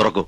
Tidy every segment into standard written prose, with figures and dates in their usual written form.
തുറക്കൂ.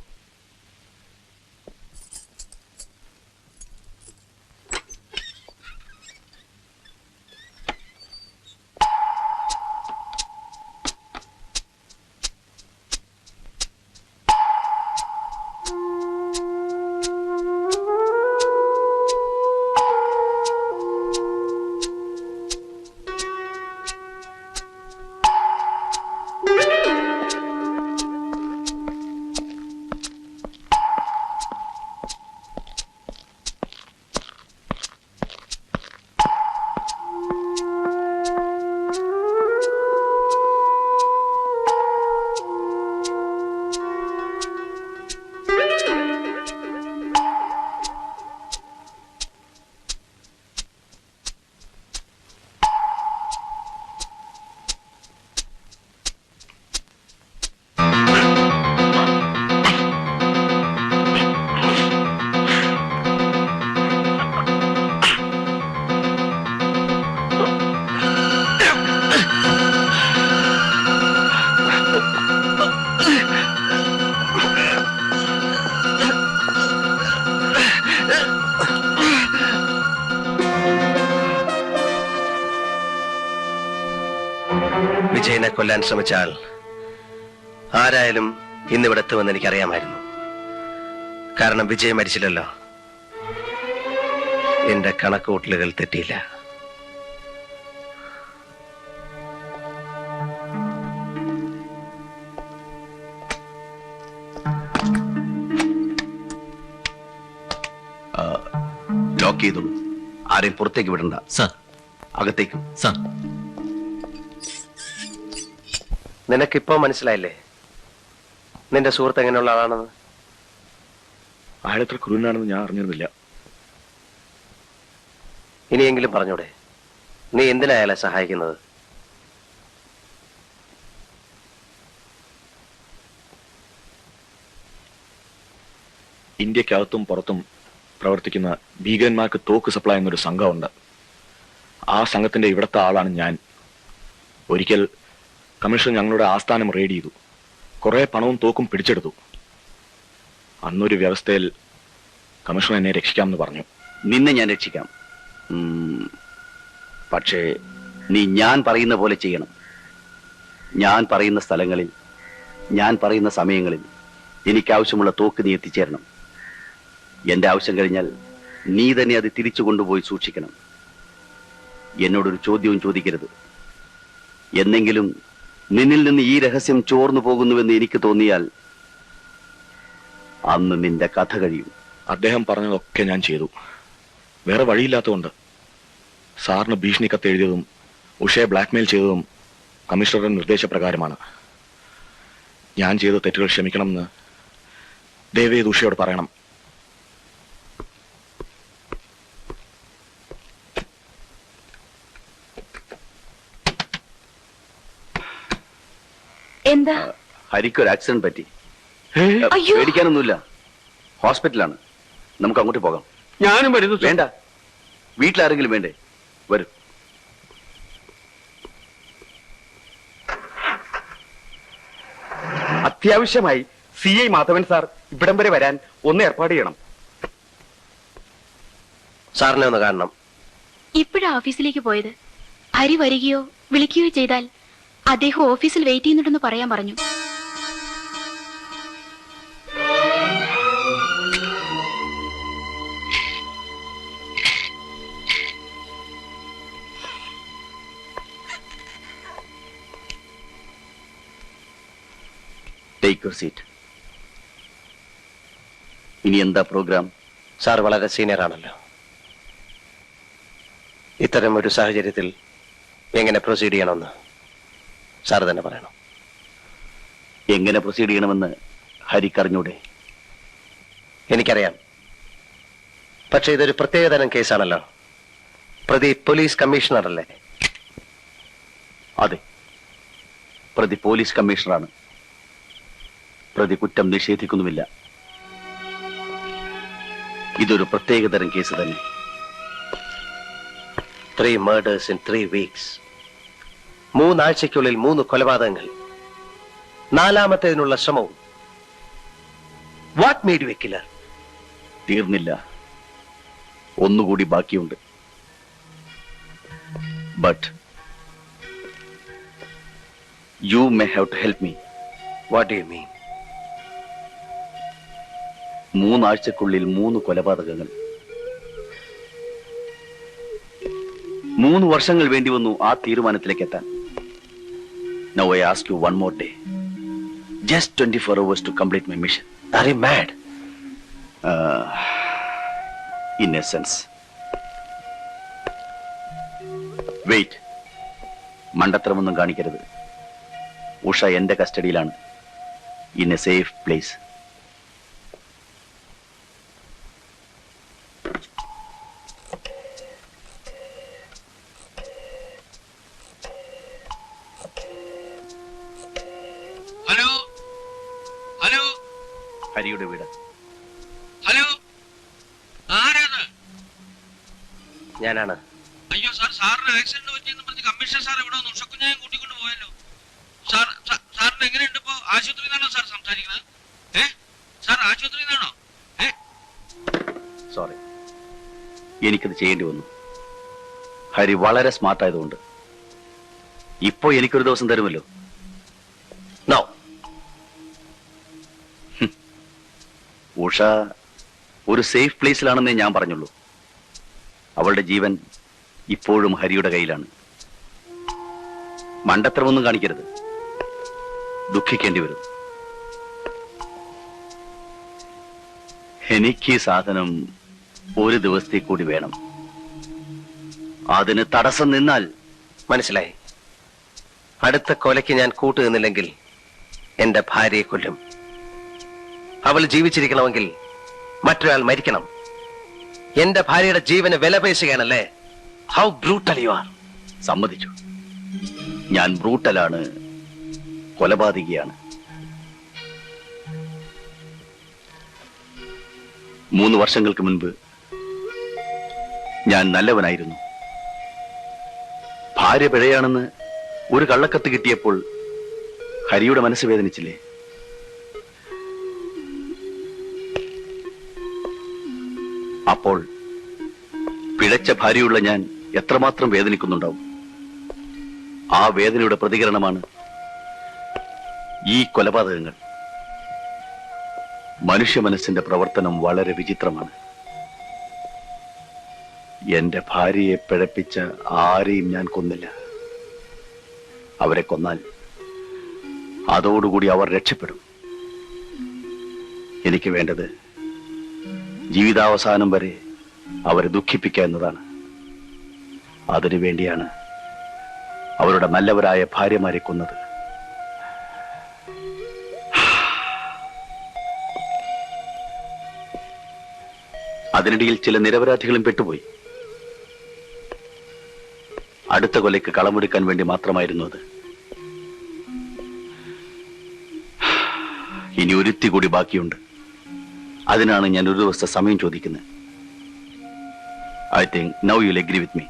വിജയനെ കൊല്ലാൻ ശ്രമിച്ചാൽ ആരായാലും ഇന്നിവിടെ എത്തുമെന്ന് എനിക്കറിയാമായിരുന്നു. കാരണം വിജയ് മരിച്ചില്ലല്ലോ. എന്റെ കണക്കുകൂട്ടലുകൾ തെറ്റിയില്ല. ലോക്ക് ചെയ്തു. ആരെയും പുറത്തേക്ക് വിടണ്ട. സർ. അകത്തേക്കും. സർ. നിനക്കിപ്പോ മനസ്സിലായില്ലേ നിന്റെ സുഹൃത്ത് എങ്ങനെയുള്ള ആളാണെന്ന്? അയാളെത്ര ക്രൂരനാണെന്ന് ഞാൻ അറിഞ്ഞിരുന്നില്ല. ഇനിയെങ്കിലും പറഞ്ഞൂടെ, നീ എന്തിനാ അയാളെ സഹായിക്കുന്നത്? ഇന്ത്യക്കകത്തും പുറത്തും പ്രവർത്തിക്കുന്ന ഭീകരന്മാർക്ക് തോക്ക് സപ്ലൈ എന്നൊരു സംഘമുണ്ട്. ആ സംഘത്തിന്റെ ഇവിടുത്തെ ആളാണ് ഞാൻ. ഒരിക്കൽ കമ്മീഷൻ ഞങ്ങളുടെ ആസ്ഥാനം റെയ്ഡ് ചെയ്തു. കുറെ പണവും തോക്കും പിടിച്ചെടുത്തു. അന്നൊരു വ്യവസ്ഥയിൽ കമ്മീഷണർ എന്നെ രക്ഷിക്കാമെന്ന് പറഞ്ഞു. നിന്നെ ഞാൻ രക്ഷിക്കാം. പക്ഷേ നീ ഞാൻ പറയുന്ന പോലെ ചെയ്യണം. ഞാൻ പറയുന്ന സ്ഥലങ്ങളിൽ, ഞാൻ പറയുന്ന സമയങ്ങളിൽ എനിക്കാവശ്യമുള്ള തോക്ക് നീ എത്തിച്ചേരണം. എന്റെ ആവശ്യം കഴിഞ്ഞാൽ നീ തന്നെ അത് തിരിച്ചു കൊണ്ടുപോയി സൂക്ഷിക്കണം. എന്നോടൊരു ചോദ്യവും ചോദിക്കരുത്. എന്നെങ്കിലും നിന്നിൽ നിന്ന് ഈ രഹസ്യം ചോർന്നു പോകുന്നുവെന്ന് എനിക്ക് തോന്നിയാൽ അന്ന് നിന്റെ കഥ കഴിയും. അദ്ദേഹം പറഞ്ഞതൊക്കെ ഞാൻ ചെയ്തു. വേറെ വഴിയില്ലാത്തതുകൊണ്ട്. സാറിന് ഭീഷണി കത്ത് എഴുതിയതും ഉഷയെ ബ്ലാക്ക്മെയിൽ ചെയ്തതും കമ്മീഷണറുടെ നിർദ്ദേശപ്രകാരമാണ്. ഞാൻ ചെയ്ത തെറ്റുകൾ ക്ഷമിക്കണമെന്ന് ദയവേത് ഉഷയോട് പറയണം. എന്താ? ഹരിക്കൊരു ആക്സിഡന്റ് പറ്റി. പേടിക്കാനൊന്നുമില്ല. ഹോസ്പിറ്റലാണ്. നമുക്ക് അങ്ങോട്ട് പോകാം. ഞാനും വരുന്നു. വേണ്ട, വീട്ടിലാരെങ്കിലും വേണ്ടേ? വരൂ. അത്യാവശ്യമായി CI മാധവൻ സാർ ഇവിടം വരെ വരാൻ ഒന്ന് ഏർപ്പാട് ചെയ്യണം. സാറിനെ ഒന്ന് കാണണം. ഇപ്പോഴാ ഓഫീസിലേക്ക് പോയത്. ഹരി വരികയോ വിളിക്കുകയോ ചെയ്താൽ അദ്ദേഹം ഓഫീസിൽ വെയിറ്റ് ചെയ്യുന്നുണ്ടെന്ന് പറയാൻ പറഞ്ഞു. Take your seat. ഇനി എന്താ പ്രോഗ്രാം? സാർ വളരെ സീനിയർ ആണല്ലോ. ഇത്തരം ഒരു സാഹചര്യത്തിൽ എങ്ങനെ പ്രൊസീഡ് ചെയ്യണമെന്ന് സാർ തന്നെ പറയണം. എങ്ങനെ പ്രൊസീഡ് ചെയ്യണമെന്ന് ഹരിക്കറിഞ്ഞൂടെ? എനിക്കറിയാം. പക്ഷെ ഇതൊരു പ്രത്യേകതരം കേസാണല്ലോ. പ്രതി പോലീസ് കമ്മീഷണർ അല്ലേ? അതെ, പ്രതി പോലീസ് കമ്മീഷണറാണ്. പ്രതി കുറ്റം നിഷേധിക്കുന്നുമില്ല. ഇതൊരു പ്രത്യേകതരം കേസ് തന്നെ. 3 murders in 3 weeks. 3 ആഴ്ചയ്ക്കുള്ളിൽ 3 കൊലപാതകങ്ങൾ. 4ാമത്തേതിനുള്ള ശ്രമവും. What made you a killer? തീർന്നില്ല, ഒന്നുകൂടി ബാക്കിയുണ്ട്. But you may have to help me. What do you mean? 3 ആഴ്ചക്കുള്ളിൽ 3 കൊലപാതകങ്ങൾ. 3 വർഷങ്ങൾ വേണ്ടി വന്നു ആ തീരുമാനത്തിലേക്ക് എത്താൻ. Now I ask you one more day. Just 24 hours to complete my mission. Are you mad? In a sense. Wait. മണ്ടത്തരമൊന്നും കാണിക്കരുത്. ഉഷ എന്റെ കസ്റ്റഡിയിലാണ്. In a safe place. Hello hello ഹരിയുടെ വീട്. ഹലോ, ആരാണ്? ഞാനാണ്. അയ്യോ സാർ, സാറിന് ആക്സിഡന്റ് പറ്റിയെന്ന് പറഞ്ഞ് കമ്മീഷണർ സാർ ഇവിടെ വന്നു. ഉഷക്കുഞ്ഞായും കൂട്ടിക്കൊണ്ട് പോയല്ലോ. സാറിന് എങ്ങനെയുണ്ട് ഇപ്പോ? ആശുപത്രിയിൽ നിന്നാണോ സാർ സംസാരിക്കുന്നത്? സാർ ആശുപത്രിയിൽ നിന്നാണോ? സോറി, എനിക്കത് ചെയ്യേണ്ടി വന്നു. ഹരി വളരെ സ്മാർട്ട് ആയതുകൊണ്ട്. ഇപ്പോ എനിക്കൊരു ദിവസം തരുമല്ലോ. നോ. ഉഷ ഒരു സേഫ് പ്ലേസിലാണെന്നേ ഞാൻ പറഞ്ഞുള്ളൂ. അവളുടെ ജീവൻ ഇപ്പോഴും ഹരിയുടെ കയ്യിലാണ്. മണ്ടത്തരമൊന്നും കാണിക്കരുത്. ദുഃഖിക്കേണ്ടി വരും. എനിക്ക് ഈ സാധനം ഒരു ദിവസത്തേക്ക് കൂടി വേണം. അതിന് തടസ്സം നിന്നാൽ മനസ്സിലായി. അടുത്ത കൊലയ്ക്ക് ഞാൻ കൂട്ടുനിന്നില്ലെങ്കിൽ എന്റെ ഭാര്യയെ കൊല്ലും. അവൾ ജീവിച്ചിരിക്കണമെങ്കിൽ മറ്റൊരാൾ മരിക്കണം. എന്റെ ഭാര്യയുടെ ജീവന് വില പേശുകയാണല്ലേ? How brutal you are. സമ്മതിച്ചു, ഞാൻ ബ്രൂട്ടലാണ്, കൊലപാതകിയാണ്. 3 വർഷങ്ങൾക്ക് മുൻപ് ഞാൻ നല്ലവനായിരുന്നു. ഭാര്യ പിഴയാണെന്ന് ഒരു കള്ളക്കത്ത് കിട്ടിയപ്പോൾ ഹരിയുടെ മനസ്സ് വേദനിച്ചില്ലേ? അപ്പോൾ പിഴച്ച ഭാര്യയുള്ള ഞാൻ എത്രമാത്രം വേദനിക്കുന്നുണ്ടാവും. ആ വേദനയുടെ പ്രതികരണമാണ് ഈ കൊലപാതകങ്ങൾ. മനുഷ്യ മനസ്സിന്റെ പ്രവർത്തനം വളരെ വിചിത്രമാണ്. എന്റെ ഭാര്യയെ പിഴപ്പിച്ച ആരെയും ഞാൻ കൊന്നില്ല. അവരെ കൊന്നാൽ അതോടുകൂടി അവർ രക്ഷപ്പെടും. എനിക്ക് വേണ്ടത് ജീവിതാവസാനം വരെ അവരെ ദുഃഖിപ്പിക്കുക എന്നതാണ്. അതിനുവേണ്ടിയാണ് അവരുടെ നല്ലവരായ ഭാര്യമാരെ കൊന്നത്. അതിനിടയിൽ ചില നിരപരാധികളും പെട്ടുപോയി. അടുത്ത കൊലയ്ക്ക് കളമെടുക്കാൻ വേണ്ടി മാത്രമായിരുന്നു അത്. ഇനി ഒരുത്തി കൂടി ബാക്കിയുണ്ട്. അതിനാണ് ഞാൻ ഒരു ദിവസത്തെ സമയം ചോദിക്കുന്നത്. I think now you'll agree with me.